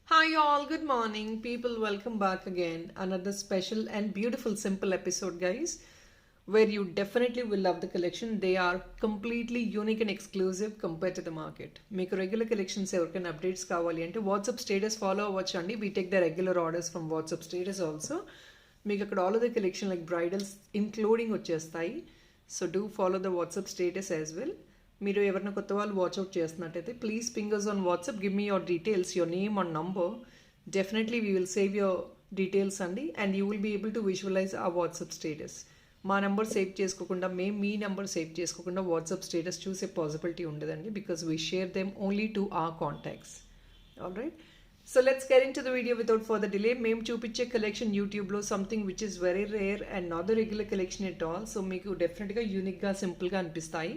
Hi, all. Good morning, people. Welcome back again. Another special and beautiful, simple episode, guys, where you definitely will love the collection. They are completely unique and exclusive compared to the market. Make regular collections ఎవరికైనా updates కావాలి అంటే WhatsApp status follow అవ్వచ్చండి. We take the regular orders from WhatsApp status also. మీకు అక్కడ all of the collection like bridals including వచ్చేస్తాయి. So do follow the WhatsApp status as well. మీరు ఎవరైనా కొత్త వాళ్ళు వాట్సాప్ చేస్తున్నట్టయితే please ping us on WhatsApp, give me your details, your name and number. Definitely we will save your details అండి, and you will be able to visualize ఆ WhatsApp status. మా number save చేసుకోకుండా, మేము మీ నెంబర్ సేవ్ చేసుకోకుండా WhatsApp status చూసే possibility ఉండదండి, because we share them only to our contacts. All right, so let's get into the video without further delay. మేము చూపించే కలెక్షన్ యూట్యూబ్లో something which is very rare and not the regular collection at all. So మీకు డెఫినెట్గా యూనిక్గా, సింపుల్గా అనిపిస్తాయి.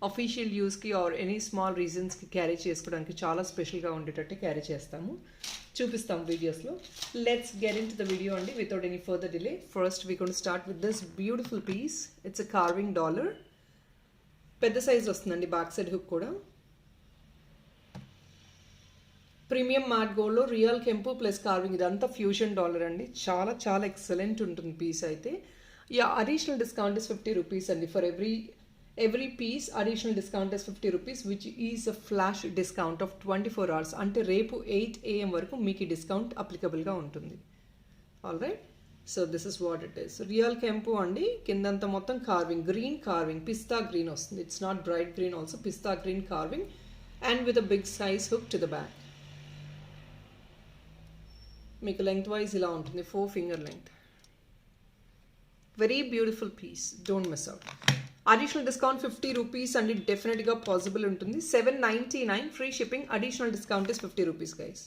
Official యూస్కి or any small రీజన్స్కి క్యారీ చేసుకోవడానికి చాలా స్పెషల్గా ఉండేటట్టు క్యారీ చేస్తాము, చూపిస్తాం వీడియోస్లో. Let's get into the video అండి without any further delay. First we gonna start with this beautiful piece. It's a carving dollar. పెద్ద సైజ్ వస్తుందండి, బ్యాక్ సైడ్ హుక్ కూడా. ప్రీమియం మ్యాట్ గోల్డ్లో రియల్ కెంపు ప్లస్ కార్వింగ్, ఇదంతా fusion dollar అండి. చాలా చాలా ఎక్సలెంట్ ఉంటుంది పీస్ అయితే. Yeah, additional discount is 50 rupees అండి. For every piece additional discount is 50 rupees, which is a flash discount of 24 hours. అంటే రేపు 8 AM వరకు మీకు డిస్కౌంట్ అప్లికబుల్గా ఉంటుంది. All right, so this is what it is. Real కెంపు అండి. కిందంతా మొత్తం carving, green carving, pista green వస్తుంది. It's not bright green, also pista green carving and with a big size hook to the back. మీకు లెంగ్త్ వైజ్ ఇలా ఉంటుంది, 4 finger length. Very beautiful piece, don't miss out. Additional discount 50 rupees అండి, డెఫినెట్గా possible ఉంటుంది. 799 free shipping. Additional discount is 50 rupees guys.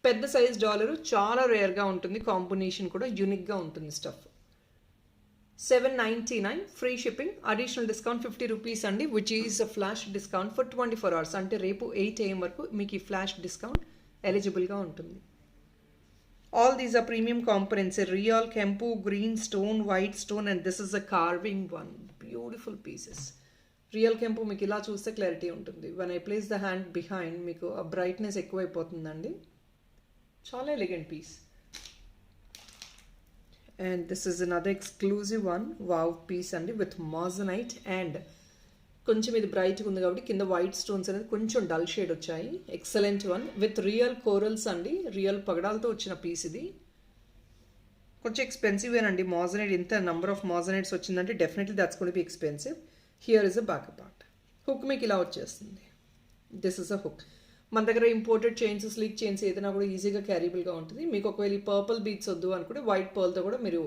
పెద్ద size dollar, చాలా రేర్గా ఉంటుంది. కాంబినేషన్ కూడా యూనిక్గా ఉంటుంది stuff. 799 free shipping. Additional discount 50 rupees అండి, which is a flash discount for 24 hours. అంటే రేపు 8 AM వరకు మీకు ఈ ఫ్లాష్ డిస్కౌంట్ ఎలిజిబుల్గా ఉంటుంది. All these are premium components, a real kempu, green stone, white stone, and this is a carving one. Beautiful pieces. Real kempu మీకు ఇలా చూస్తే clarity ఉంటుంది. When I place the hand behind, మీకు ఆ brightness ఎక్కువైపోతుందండి. చాలా elegant piece. And this is another exclusive one. Wow piece అండి, with moissanite and కొంచెం ఇది బ్రైట్గా ఉంది కాబట్టి కింద వైట్ స్టోన్స్ అనేది కొంచెం డల్ షేడ్ వచ్చాయి. Excellent one with real corals అండి, రియల్ పగడాలతో వచ్చిన పీస్ ఇది. కొంచెం ఎక్స్పెన్సివేనండి. మాజనైట్, ఇంత నెంబర్ ఆఫ్ మాజనైట్స్ వచ్చిందంటే definitely that's gonna be expensive. Here is a back part. Hook మీకు ఇలా వచ్చేస్తుంది. This is a hook. మన దగ్గర ఇంపోర్టెడ్ చైన్స్, స్లీక్ చైన్స్ ఏదైనా కూడా ఈజీగా క్యారీబుల్గా ఉంటుంది. మీకు ఒకవేళ ఈ పర్పుల్ బీట్స్ వద్దు అనుకుంటే వైట్ పర్ల్తో కూడా మీరు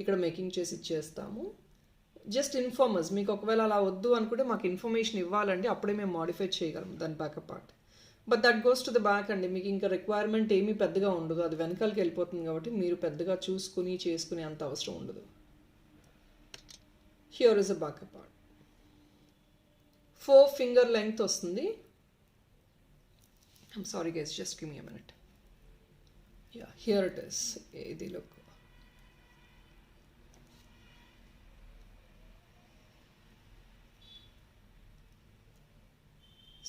ఇక్కడ మేకింగ్ చేసి ఇచ్చేస్తాము. జస్ట్ ఇన్ఫార్మర్స్, మీకు ఒకవేళ అలా వద్దు అనుకుంటే మాకు ఇన్ఫర్మేషన్ ఇవ్వాలండి, అప్పుడే మేము మాడిఫై చేయగలం దాని backup part. But that goes to the back అండి. మీకు ఇంకా రిక్వైర్మెంట్ ఏమీ పెద్దగా ఉండదు, అది వెనకాలకి వెళ్ళిపోతుంది కాబట్టి మీరు పెద్దగా చూసుకుని చేసుకునే అంత అవసరం ఉండదు. Here is a backup part. 4 finger length వస్తుంది. I'm sorry guys, just give me a minute. Yeah, here it is. ఇది లుక్.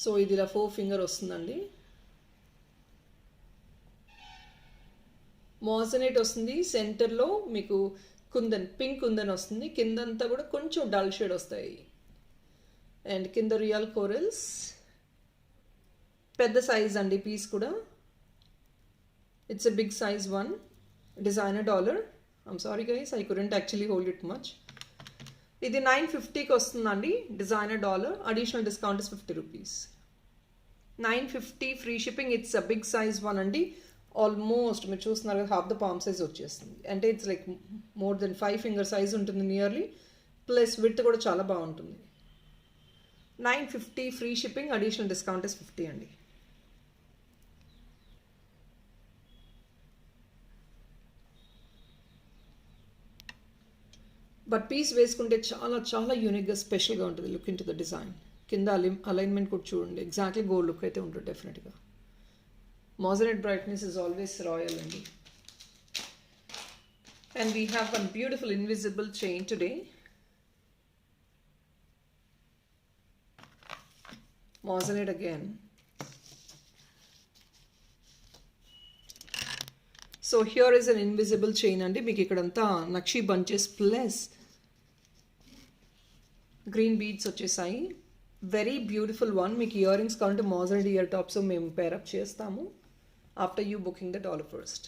సో ఇది ఇలా 4 ఫింగర్ వస్తుందండి. మోజనైట్ వస్తుంది. సెంటర్లో మీకు కుందన్, పింక్ కుందన్ వస్తుంది. కిందంతా కూడా కొంచెం డల్ షేడ్ వస్తాయి. అండ్ కింద రియల్ కోరల్స్. పెద్ద సైజ్ అండి పీస్ కూడా. It's a big size one. Designer dollar. I'm sorry guys, I couldn't actually hold it much. ఇది 950కి వస్తుందండి, designer dollar. Additional discount is 50 rupees. 950 free shipping. It's a big size one అండి. Almost మీరు చూస్తున్నారు కదా, half the palm size వచ్చేస్తుంది. అంటే it's like more than 5 finger size ఉంటుంది నియర్లీ. ప్లస్ విడ్త్ కూడా చాలా బాగుంటుంది. 950 free shipping. Additional discount is 50 అండి. బట్ పీస్ వేసుకుంటే చాలా చాలా యూనిక్గా, స్పెషల్గా ఉంటుంది. Look into the design. కింద అలైన్మెంట్ కూడా చూడండి, ఎగ్జాక్ట్లీ గోల్డ్ లుక్ అయితే ఉంటుంది డెఫినెట్గా. మాజనైట్ బ్రైట్నెస్ ఇస్ ఆల్వేస్ రాయల్ అండి. And we have one beautiful invisible chain today. Moissanite again. So here is an invisible chain అండి. మీకు ఇక్కడంతా నక్షి బంచెస్ ప్లస్ గ్రీన్ బీడ్స్ వచ్చేసాయి. Very beautiful one. మీకు ఇయర్ రింగ్స్ కావాలంటే మాజనైట్ ఇయర్ టాప్స్ మేము pair up చేస్తాము after you booking that all first.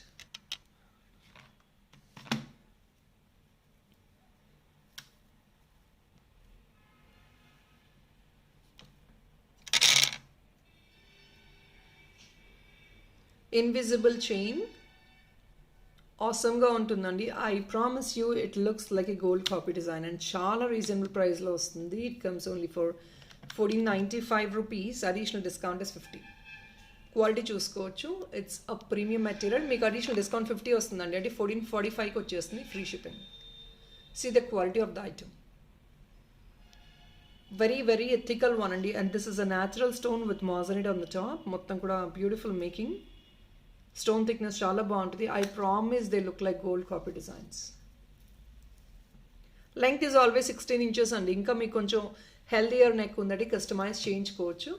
Invisible chain ఆసమ్గా ఉంటుందండి. I promise you it looks like a gold copy design and చాలా reasonable ప్రైస్లో వస్తుంది. It comes only for 1495 rupees. Additional discount is 50. Quality చూసుకోవచ్చు. It's a premium material. మీకు additional discount 50 వస్తుందండి, అంటే 1445కి వచ్చేస్తుంది free shipping. See the quality of the item. Very very ethical one అండి. And this is a natural stone with moissanite on the top. మొత్తం కూడా beautiful making. Stone thickness చాలా బాగుంటుంది. I promise they look like gold copy designs. Length is always 16 inches అండి. ఇంకా మీకు కొంచెం healthier neck ఉందంటే కస్టమైజ్ చేయించుకోవచ్చు.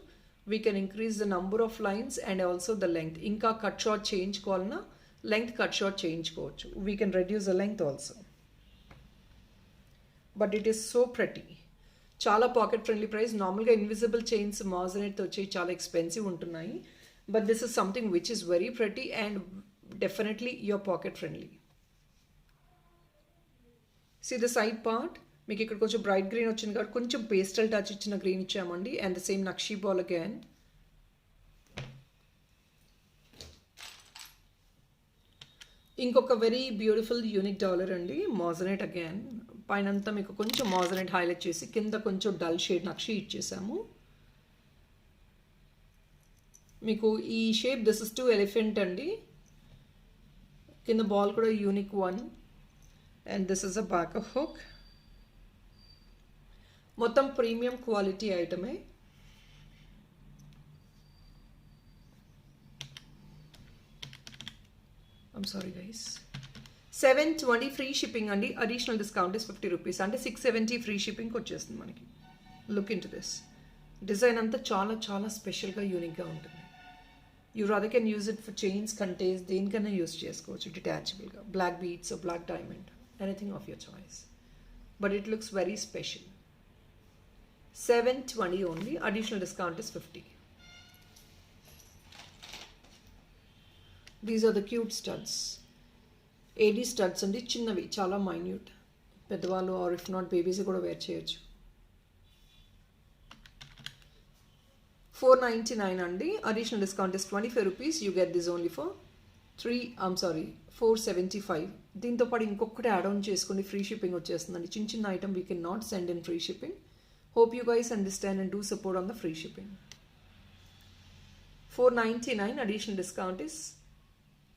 We can increase the number of lines and also the length. ఇంకా కట్ షార్ట్ చేయించుకోవాలన్నా లెంగ్త్ కట్ షార్ట్ చేయించుకోవచ్చు. We can reduce the length also. But it is so pretty. చాలా పాకెట్ ఫ్రెండ్లీ ప్రైస్. నార్మల్గా invisible chains మాజనైట్తో వచ్చి చాలా expensive ఉంటున్నాయి. But this is something which is very pretty and definitely your pocket friendly. See the side part. మీకు ఇక్కడ కొంచెం bright green వచ్చింది కాబట్టి కొంచెం పేస్టల్ టచ్ ఇచ్చిన గ్రీన్ ఇచ్చామండి. And the same nakshi ball again. ఇంకొక వెరీ బ్యూటిఫుల్ యూనిక్ డాలర్ అండి. మాజనైట్ అగైన్. పైనంతా మీకు కొంచెం మాజనైట్ హైలైట్ చేసి కింద కొంచెం డల్ షేడ్ నక్షి ఇచ్చేసాము. మీకు ఈ షేప్ దిస్ ఇస్ 2 ఎలిఫెంట్ అండి. కింద బాల్ కూడా unique one. And this is a back hook. మొత్తం ప్రీమియం క్వాలిటీ ఐటమే. I'm sorry guys. 720 free shipping అండి. Additional discount is 50 rupees. అంటే 670 ఫ్రీ షిప్పింగ్కి వచ్చేస్తుంది మనకి. Look into this. Design అంతా చాలా చాలా స్పెషల్గా యూనిక్గా ఉంటుంది. You rather can use it for chains, కంటేస్, దేనికైనా యూజ్ చేసుకోవచ్చు డిటాచబుల్గా. Black beads, black diamond, anything of your choice. But it looks very special. 720 only. Additional discount is 50. These are the cute studs. AD studs అండి. చిన్నవి, చాలా minute. పెద్దవాళ్ళు or if not babies కూడా wear చేయొచ్చు. 499 అండి. Additional discount is 25 rupees. You get this only for 475. దీంతో పాటు ఇంకొకటి యాడ్ ఆన్ చేసుకోండి, ఫ్రీ షిప్పింగ్ వచ్చేస్తుందండి. చిన్న చిన్న item we can not send in free shipping. Hope you guys understand and do support on the free shipping. 499. Additional discount is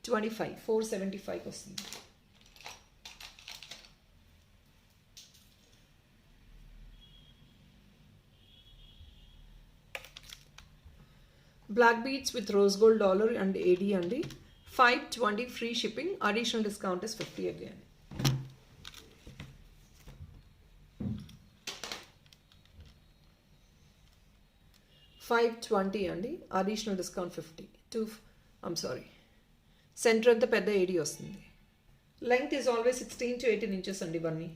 25. 475 వస్తుంది. Black beads with rose gold dollar and AD అండి. 520 free shipping. Additional discount is 50 again. $520 అండి. Additional discount 50. Centre అంతా పెద్ద AD వస్తుంది. Length is always 16 to 18 inches అండి ఇవన్నీ.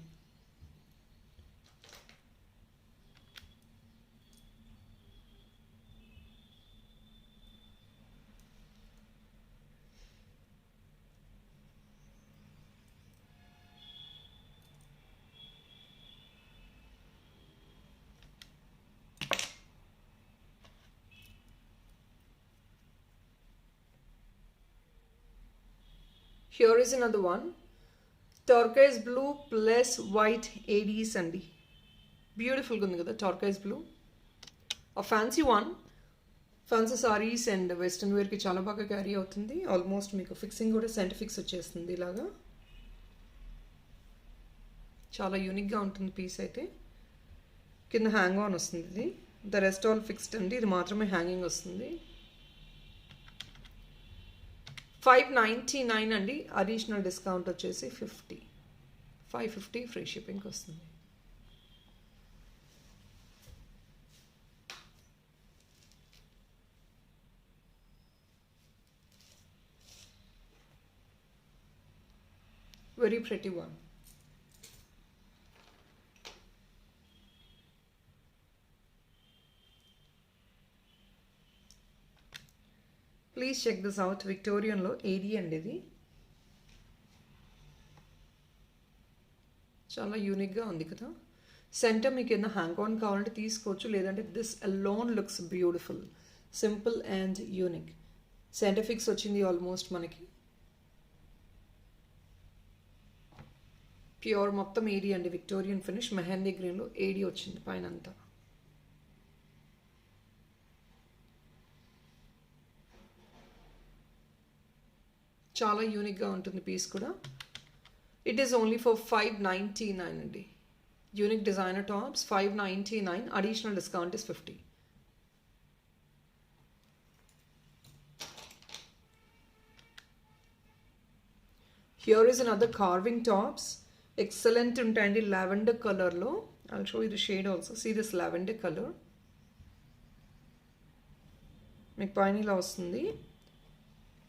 Here is another one. Turquoise blue plus white ADs అండి. బ్యూటిఫుల్గా ఉంది కదా turquoise blue. A fancy one. Fancy saris and western వేర్కి చాలా బాగా క్యారీ అవుతుంది. ఆల్మోస్ట్ మీకు ఫిక్సింగ్ కూడా సెంటర్ ఫిక్స్ వచ్చేస్తుంది ఇలాగా. చాలా యూనిక్గా ఉంటుంది పీస్ అయితే. కింద హ్యాంగ్ ఆన్ వస్తుంది ఇది. ద రెస్ట్ ఆల్ ఫిక్స్డ్ అండి. ఇది మాత్రమే హ్యాంగింగ్ వస్తుంది. 599 అండి. అడిషనల్ డిస్కౌంట్ వచ్చేసి 50. 550 ఫ్రీ షిప్పింగ్కి వస్తుంది. Very pretty one. Please check this out. Victorian lo AD అండి ఇది. చాలా యూనిక్గా ఉంది కదా. సెంటర్ మీకు ఏదైనా హ్యాంగ్ ఆన్ కావాలంటే తీసుకోవచ్చు, లేదంటే this alone looks beautiful, simple and unique. Centre fix వచ్చింది ఆల్మోస్ట్ మనకి. ప్యూర్ మొత్తం ఏడీ అండి, విక్టోరియన్ ఫినిష్, మెహందీ గ్రీన్లో ఏడీ వచ్చింది పైన అంతా. చాలా యూనిక్గా ఉంటుంది పీస్ కూడా. ఇట్ ఈస్ ఓన్లీ ఫర్ 599 అండి. Unique designer tops 599, additional discount is 50. Here is another carving tops. Excellent ఉంటాయండి లావెండర్ కలర్లో. I'll show you the shade also. See this lavender color. మీకు పైన ఇలా వస్తుంది.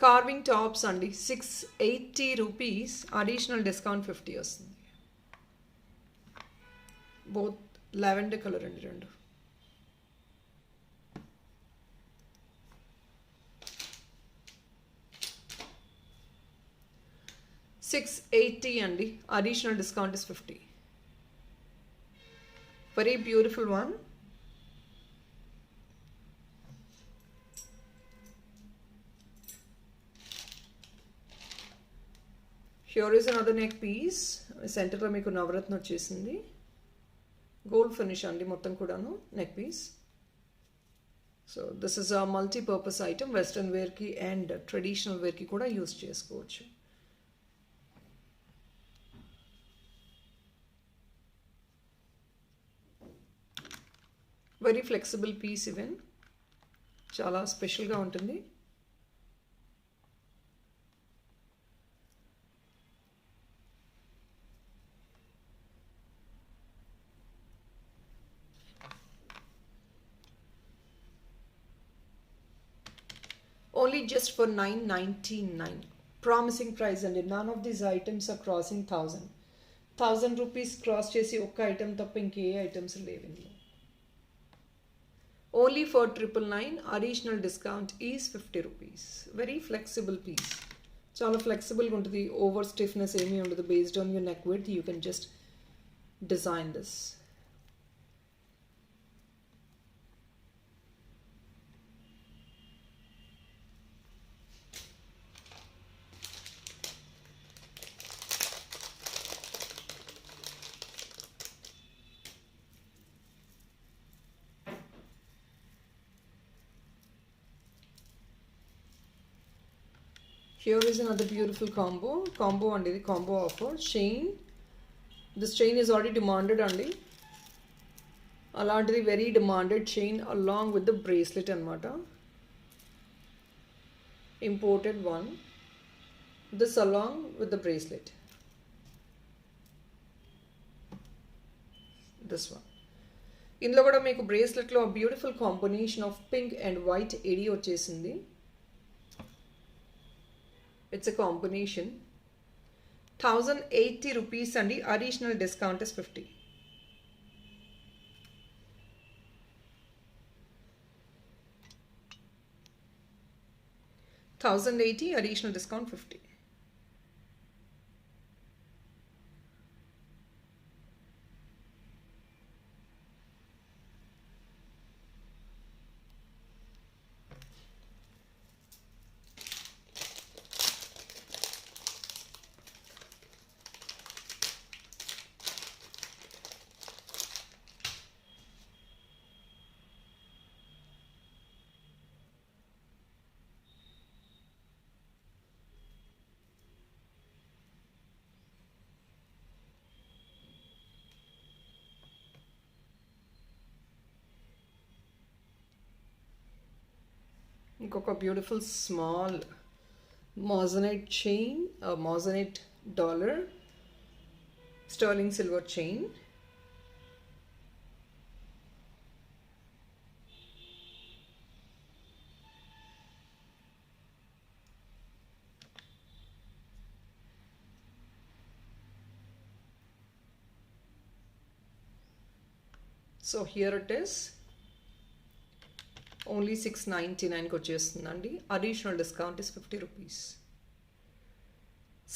కార్వింగ్ టాప్స్ అండి, 680 రూపీస్, అడిషనల్ డిస్కౌంట్ 50 వస్తుంది. Both lavender colour అండి రెండు. $680 అండి, additional discount is 50. Very beautiful one. Here is another neck piece. సెంటర్లో మీకు నవరత్న వచ్చేసింది. గోల్డ్ ఫినిష్ అండి మొత్తం కూడాను neck piece. So this is a multipurpose item. Western వేర్కి అండ్ ట్రెడిషనల్ వేర్కి కూడా యూస్ చేసుకోవచ్చు. వెరీ ఫ్లెక్సిబుల్ పీస్, ఈవెన్ చాలా స్పెషల్గా ఉంటుంది. Only just for $999. Promising price and none of these items are crossing 1000 rupees cross చేసి ఒక్క ఐటమ్ తప్ప ఇంకే ఐటమ్స్ లేవు ఇందులో. Only for 999, additional discount is 50 rupees. Very flexible piece. చాలా ఫ్లెక్సిబుల్గా ఉంటుంది. ఓవర్ స్టిఫ్నెస్ ఏమీ ఉండదు. Based on your neck width you can just design this. Here is another beautiful combo and the combo offer. Chain. This chain is already demanded అండి. అలాంటిది very demanded chain along with the bracelet అన్నమాట. Imported one. This along with the bracelet. This one. ఇందులో కూడా మీకు బ్రేస్లెట్లో beautiful combination of pink and white AD వచ్చేసింది. It's a combination. 1080 rupees and the additional discount is 50. $1,080, additional discount 50. ఇంకొక beautiful small moissanite chain, moissanite dollar sterling silver chain. So here it is only 699కి వచ్చేస్తుందండి. Additional discount is 50 rupees.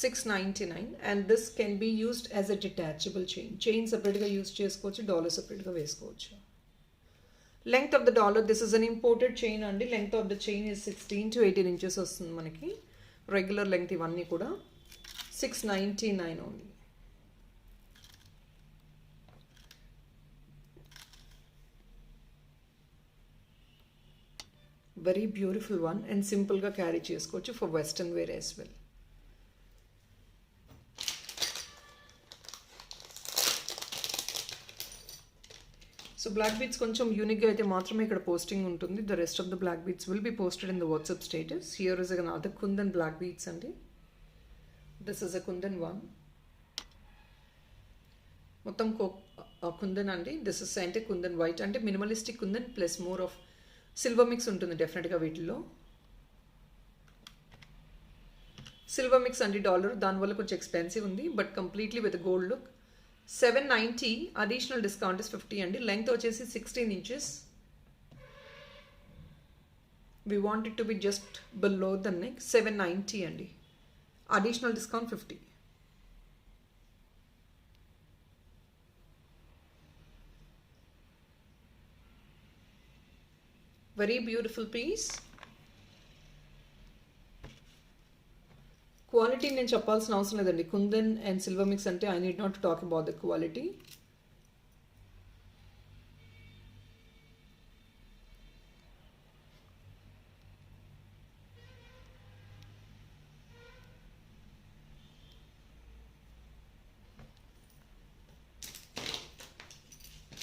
699 and this can be used as a detachable chain సపరేట్గా use చేసుకోవచ్చు, dollar సపరేట్గా వేసుకోవచ్చు. Length of the dollar, this is an imported chain అండి. Length of the chain is 16 to 18 inches వస్తుంది మనకి. Regular length ఇవన్నీ కూడా 699 only. Very beautiful one and సింపుల్గా క్యారీ చేసుకోవచ్చు for western wear as well. So black beads కొంచెం యూనిక్గా అయితే మాత్రమే ఇక్కడ పోస్టింగ్ ఉంటుంది. The rest of the black beads will be posted in the WhatsApp status. Here is another kundan black beads అండి. This is a kundan one. మొత్తం కుందన్ అండి. This is అంటే కుందన్ వైట్ అంటే minimalistic kundan plus more of silver mix ఉంటుంది డెఫినెట్గా వీటిల్లో. Silver mix అండి dollar, దానివల్ల కొంచెం ఎక్స్పెన్సివ్ ఉంది but completely with gold look. 790 additional discount is 50 అండి. లెంగ్త్ వచ్చేసి 16 inches. We want it to be just below the neck. 790 అండి. Additional discount 50. Very beautiful piece. Quality నేను చెప్పాల్సిన అవసరం లేదండి. కుందన్ అండ్ సిల్వర్ మిక్స్ అంటే I need not talk about the quality.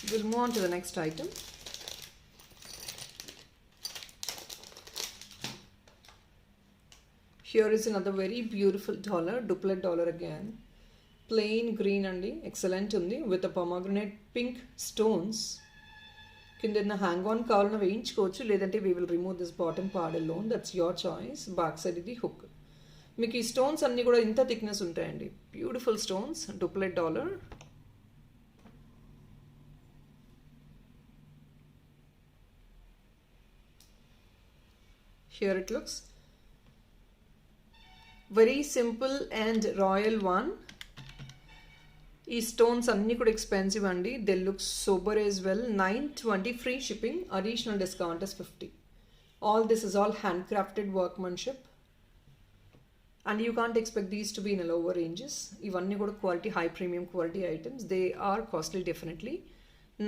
We'll move on to the next item. Here is another very beautiful dollar, duplet dollar again. Plain green andi, excellent undi with a pomegranate pink stones. Kinda hang on kavalana veinchukochu ledante we will remove this bottom part alone. That's your choice. Back side idi hook. Meeki stones anni kuda inta thickness untayandi. Beautiful stones, duplet dollar. Here it looks very simple and royal one. ఈ stones అన్నీ కూడా expensive అండి. They look super as well. 920 free shipping. Additional discount is 50. All this is all handcrafted workmanship and you can't expect these to be in lower ranges. ఇవన్నీ కూడా quality high premium quality items. They are costly definitely.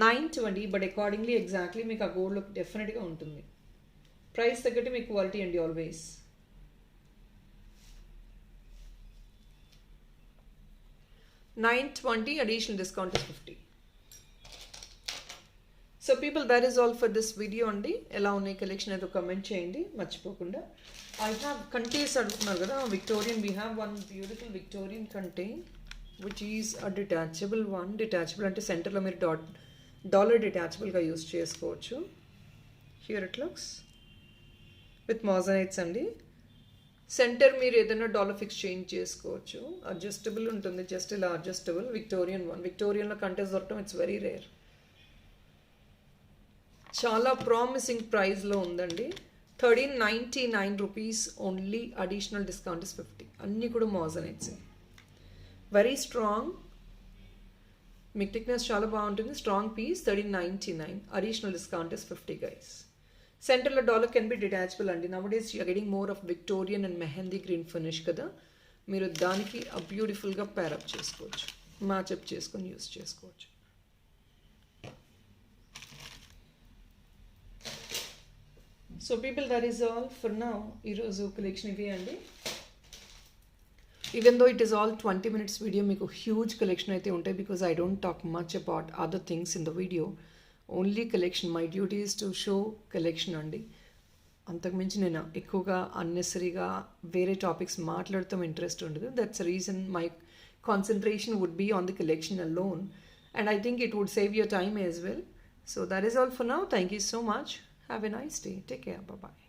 920 but accordingly exactly మీకు ఆ gold look డెఫినెట్గా ఉంటుంది. Price తగ్గట్టు మీకు quality అండి always. 920 additional discount is 50. So people, that is all for this video అండి. ఎలా ఉన్నాయి కలెక్షన్ ఏదో కమెంట్ చేయండి మర్చిపోకుండా. I have కంటేస్ అడుగుతున్నారు కదా Victorian. we have one beautiful Victorian కంటే which is a detachable one. detachable అంటే సెంటర్లో మీరు డాలర్ డిటాచబుల్గా యూజ్ చేసుకోవచ్చు. here it looks with mozzarets అండి. సెంటర్ మీరు ఏదైనా డాలర్ ఫిక్స్ చేంజ్ చేసుకోవచ్చు. అడ్జస్టబుల్ ఉంటుంది, జస్ట్ ఇలా అడ్జస్టబుల్. Victorian one. విక్టోరియన్లో కంటెస్ట్ దొరకడం ఇట్స్ వెరీ రేర్. చాలా ప్రామిసింగ్ ప్రైస్లో ఉందండి. 1399 rupees only. Additional discount is 50. అన్నీ కూడా మోజనెట్స్. Very strong. మీకు థిక్నెస్ చాలా బాగుంటుంది. Strong piece. 1399. Additional discount is 50 guys. సెంటర్లో డాలర్ కెన్ బి డిటాచబుల్ అండి. Nowadays you're getting more of Victorian and mehndi green finish కదా. మీరు దానికి బ్యూటిఫుల్గా ప్యారప్ చేసుకోవచ్చు, మ్యాచప్ చేసుకొని యూస్ చేసుకోవచ్చు. So people, that is all for now. ఈరోజు కలెక్షన్ ఇవి అండి. Even though it is all 20 minutes video, మీకు హ్యూజ్ కలెక్షన్ అయితే ఉంటాయి. Because I don't talk much about other things in the video. Only collection. My duty is to show collection అండి. అంతకుమించి నేను ఎక్కువగా అన్నెసరీగా వేరే టాపిక్స్ మాట్లాడతాం ఇంట్రెస్ట్ ఉండదు. That's reason my concentration would be on the collection alone and I think it would save your time as well. So that is all for now. Thank you so much. Have a nice day. Take care. Bye.